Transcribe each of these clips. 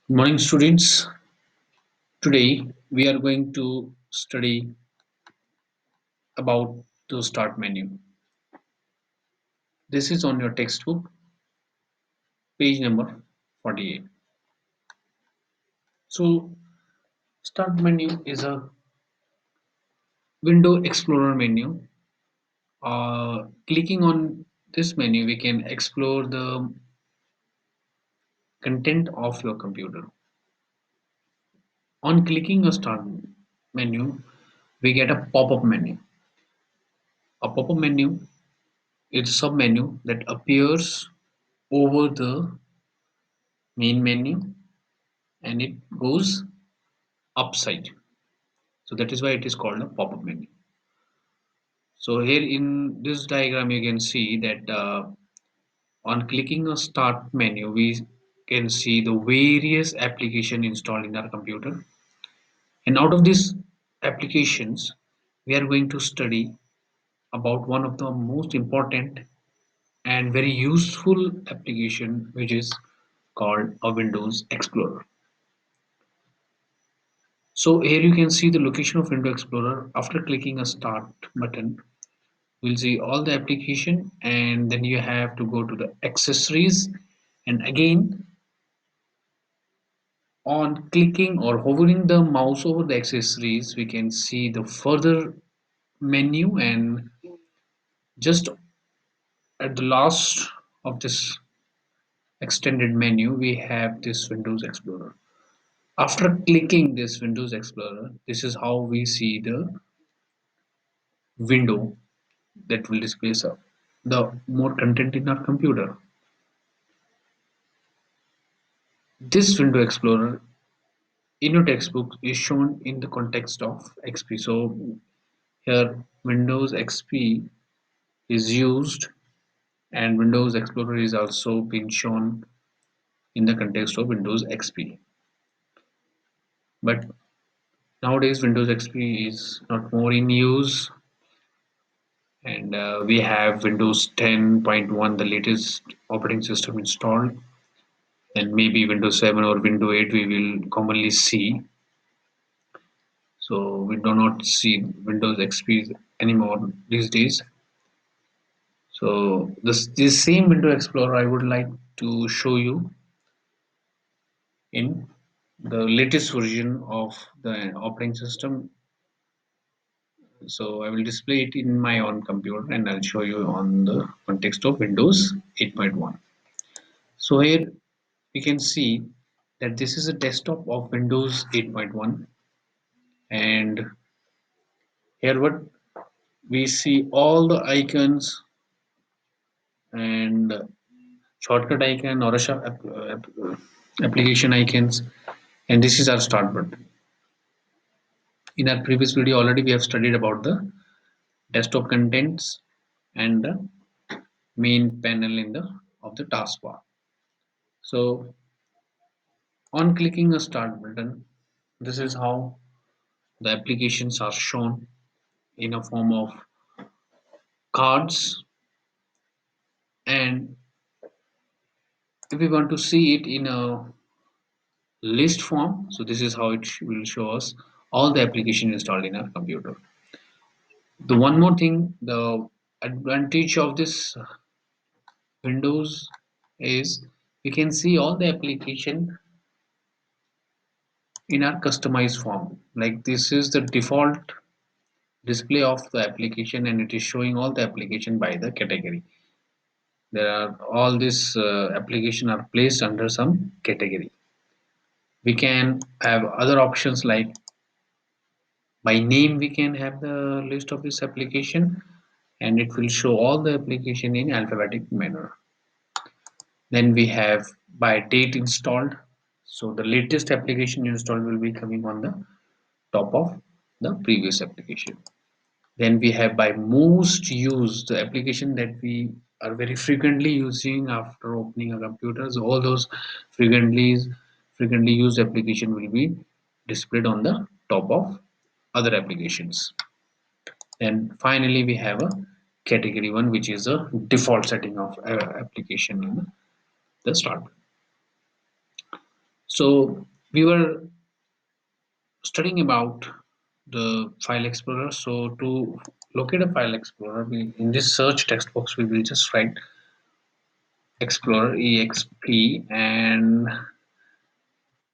Good morning, students. Today we are going to study about the start menu. This is on your textbook, page number 48. So, start menu is a window explorer menu. Clicking on this menu, we can explore the content of your computer. On clicking a start menu, we get a pop-up menu. A pop-up menu is a sub-menu that appears over the main menu and it goes upside. So that is why it is called a pop-up menu. So here in this diagram you can see that on clicking a start menu we can see the various application installed in our computer, and out of these applications we are going to study about one of the most important and very useful application, which is called a Windows Explorer. So here you can see the location of Windows Explorer. After clicking a start button, you'll see all the application, and then you have to go to the accessories, and again on clicking or hovering the mouse over the accessories we can see the further menu, and just at the last of this extended menu we have this Windows Explorer. After clicking this Windows Explorer, this is how we see the window that will display the more content in our computer. This Window Explorer in your textbook is shown in the context of XP. So here Windows XP is used, and Windows Explorer is also been shown in the context of Windows XP. But nowadays Windows XP is not more in use, and we have Windows 10.1, the latest operating system installed, and maybe Windows 7 or Windows 8 we will commonly see. So we do not see Windows XP anymore these days. So this same Window Explorer I would like to show you in the latest version of the operating system. So I will display it in my own computer and I'll show you on the context of Windows 8.1. So here you can see that this is a desktop of Windows 8.1, and here what we see all the icons and shortcut icon or a application icons, and this is our start button. In our previous video already we have studied about the desktop contents and the main panel in the of the taskbar. So on clicking a start button, this is how the applications are shown in a form of cards, and if we want to see it in a list form, so this is how it will show us all the application installed in our computer. The one more thing, the advantage of this Windows is we can see all the application in our customized form. Like this is the default display of the application, and it is showing all the application by the category. There are all these application are placed under some category. We can have other options like by name. We can have the list of this application, and it will show all the application in alphabetic manner. Then we have by date installed, so the latest application installed will be coming on the top of the previous application. Then we have by most used, the application that we are very frequently using after opening a computer. So all those frequently used application will be displayed on the top of other applications. And finally we have a category one, which is a default setting of application in the start. So we were studying about the file explorer. So to locate a file explorer, we, in this search text box, we will just write explorer exp, and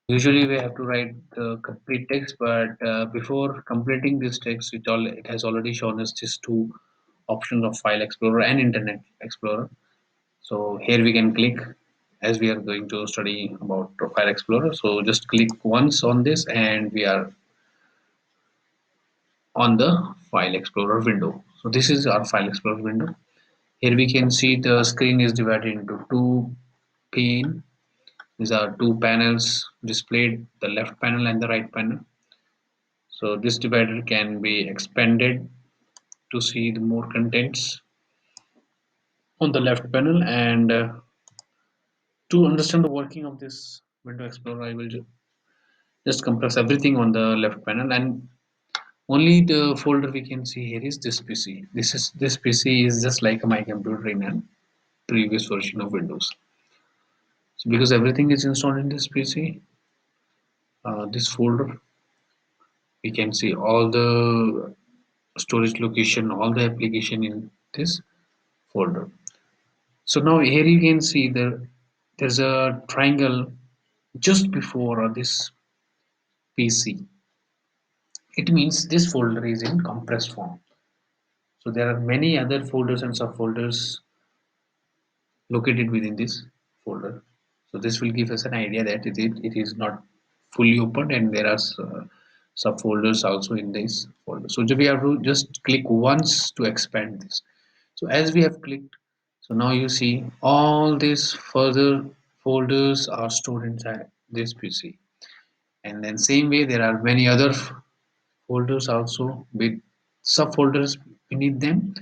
usually we have to write the complete text, but before completing this text, it has already shown us these two options of file explorer and internet explorer. So here we can click, as we are going to study about file explorer. So just click once on this and we are on the file explorer window. So this is our file explorer window. Here we can see the screen is divided into two pane. These are two panels displayed, the left panel and the right panel. So this divider can be expanded to see the more contents on the left panel, and to understand the working of this window explorer, I will just compress everything on the left panel, and only the folder we can see here is this PC. This PC is just like my computer in a previous version of Windows. So because everything is installed in this PC, this folder, we can see all the storage location, all the application in this folder. So now here you can see there's a triangle just before this PC. It means this folder is in compressed form. So there are many other folders and subfolders located within this folder. So this will give us an idea that it is not fully opened, and there are subfolders also in this folder. So we have to just click once to expand this. So as we have clicked, so now you see all these further folders are stored inside this PC. And then same way there are many other folders also with subfolders beneath them,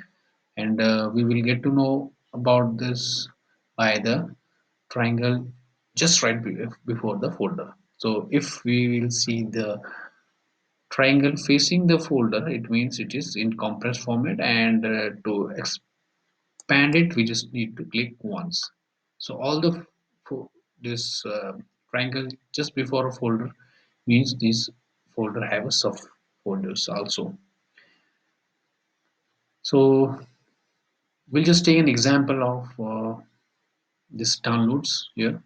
and we will get to know about this by the triangle just right before the folder. So if we will see the triangle facing the folder, it means it is in compressed format, and to expand it we just need to click once. So all the this triangle just before a folder means this folder have a subfolders also. So we'll just take an example of this downloads here.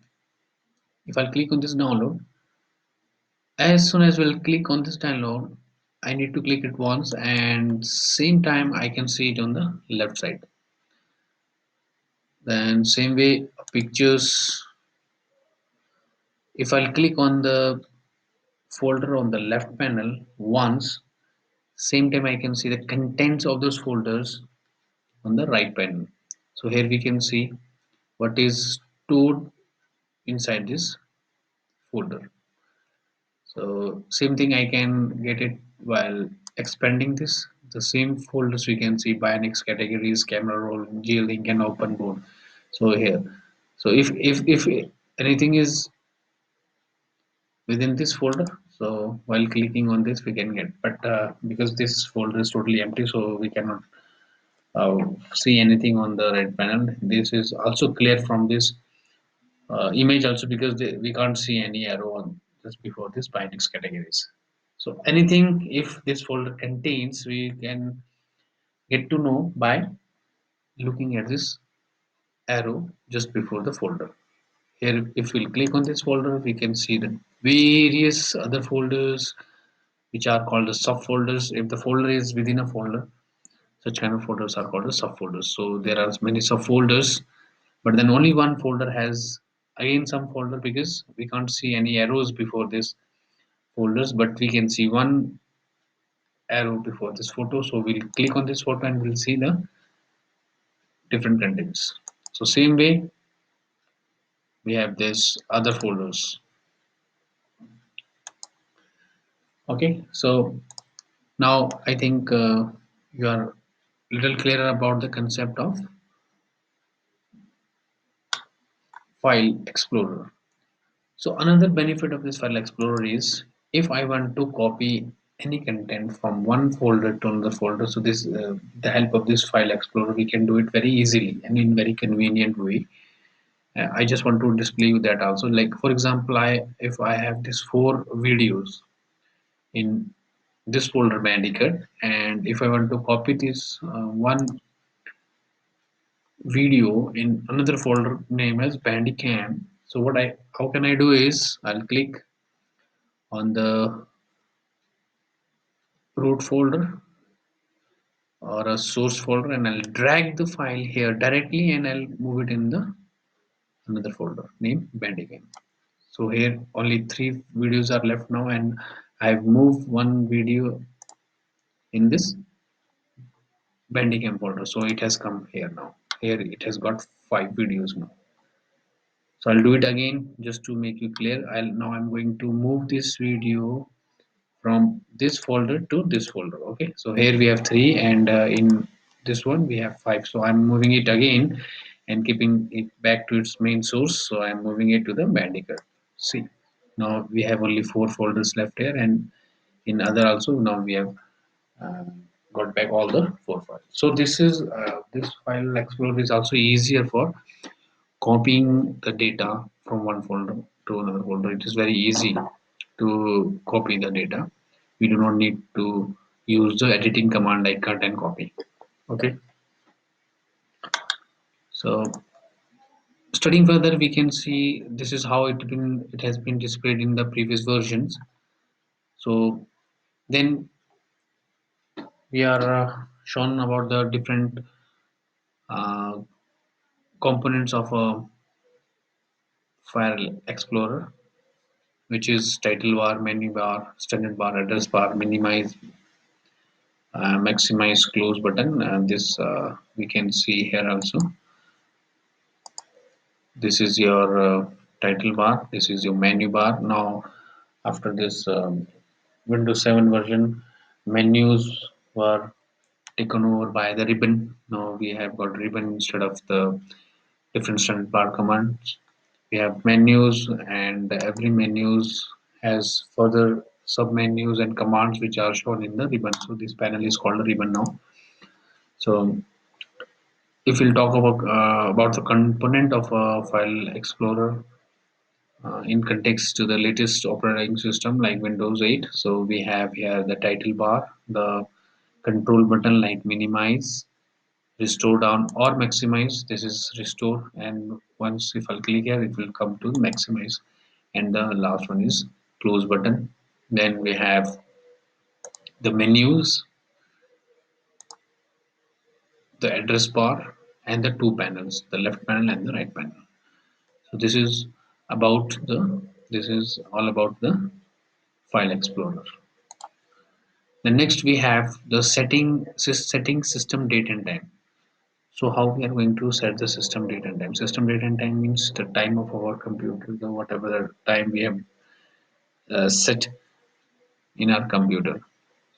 If I'll click on this download, as soon as we'll click on this download, I need to click it once, and same time I can see it on the left side. Then same way pictures, if I'll click on the folder on the left panel once, same time I can see the contents of those folders on the right panel. So here we can see what is stored inside this folder. So same thing I can get it while expanding this. The same folders we can see Bionics categories, camera roll, G-Link and open board. So here. So if anything is within this folder, so while clicking on this we can get, but because this folder is totally empty, so we cannot uh, see anything on the right panel. This is also clear from this image also, because we can't see any arrow on just before this Bionics categories. So anything if this folder contains, we can get to know by looking at this arrow just before the folder. Here, if we'll click on this folder, we can see the various other folders which are called as subfolders. If the folder is within a folder, such kind of folders are called as subfolders. So there are many subfolders, but then only one folder has again some folder, because we can't see any arrows before this folders, but we can see one arrow before this photo. So we'll click on this photo and we'll see the different contents. So same way we have this other folders. Okay, so now I think you are little clearer about the concept of file explorer. So another benefit of this file explorer is, if I want to copy any content from one folder to another folder, so this the help of this file explorer we can do it very easily and in very convenient way. I just want to display you that also. Like for example, I if I have these four videos in this folder Bandicoot, and if I want to copy this one video in another folder name as Bandicam. So what I how can I do is I'll click on the root folder or a source folder, and I'll drag the file here directly, and I'll move it in the another folder named Bandicam. So here only three videos are left now, and I've moved one video in this Bandicam folder, so it has come here now. Here it has got five videos now. So I'll do it again just to make you clear. I'm going to move this video from this folder to this folder. Okay, so here we have three, and in this one we have five. So I'm moving it again and keeping it back to its main source. So I'm moving it to the Bandicoot. See, now we have only four folders left here, and in other also now we have uh, got back all the four files. So this file explorer is also easier for copying the data from one folder to another folder. It is very easy to copy the data. We do not need to use the editing command like cut and copy. Okay, so studying further, we can see this is how it has been displayed in the previous versions. So then we are shown about the different uh, components of a file explorer, which is title bar, menu bar, standard bar, address bar, minimize, maximize, close button. And this we can see here also. This is your title bar. This is your menu bar. Now after this Windows 7 version, menus were taken over by the ribbon. Now we have got ribbon instead of the different standard bar commands. We have menus, and every menus has further sub menus and commands which are shown in the ribbon. So this panel is called a ribbon now. So if we'll talk about the component of a file explorer in context to the latest operating system like Windows 8, so we have here the title bar, the control button like minimize, restore down or maximize. This is restore, and once if I'll click here, it will come to maximize, and the last one is close button. Then we have the menus, the address bar, and the two panels, the left panel and the right panel. So about the this is all about the file explorer. Then next we have the setting system date and time. So how we are going to set the system date and time? System date and time means the time of our computer, the whatever the time we have set in our computer.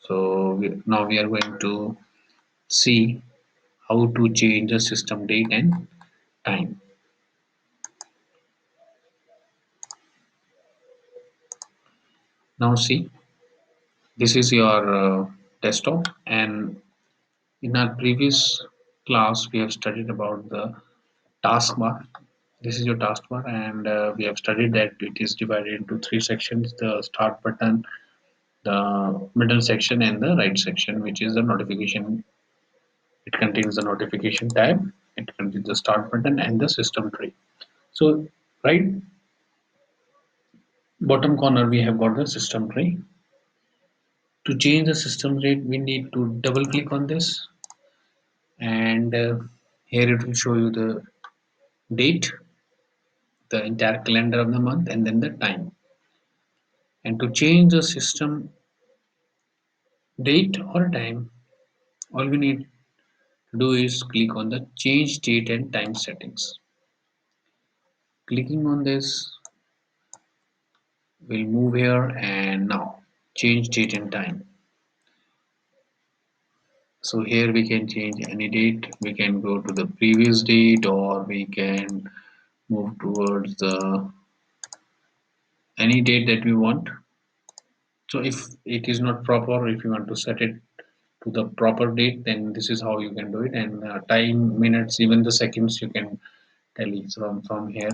So now we are going to see how to change the system date and time. Now see, this is your desktop, and in our previous class we have studied about the taskbar. This is your taskbar, and we have studied that it is divided into three sections: the start button, the middle section, and the right section, which is the notification. It contains the notification tab, it contains the start button and the system tree. So right bottom corner we have got the system tree. To change the system tree, we need to double click on this, and here it will show you the date, the entire calendar of the month, and then the time. And to change the system date or time, all we need to do is click on the change date and time settings. Clicking on this will move here, and now change date and time. So here we can change any date. We can go to the previous date, or we can move towards the any date that we want. So if it is not proper, if you want to set it to the proper date, then this is how you can do it. And time, minutes, even the seconds, you can tally. So from here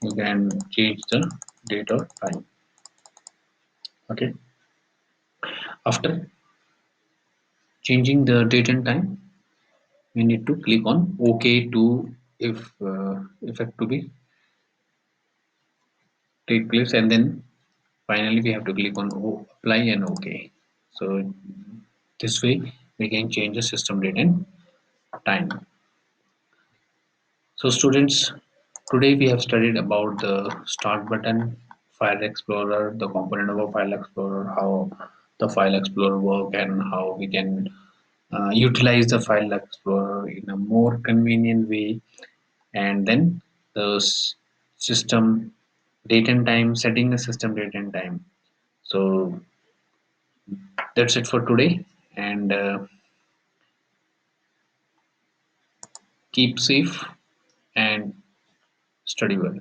you can change the date or time. Okay. After changing the date and time, we need to click on OK to if effect to be take place, and then finally we have to click on apply and OK. So this way we can change the system date and time. So students, today we have studied about the start button, file explorer, the component of a file explorer, how the file explorer work, and how we can utilize the file explorer in a more convenient way, and then the system date and time, setting the system date and time. So that's it for today, and keep safe and study well.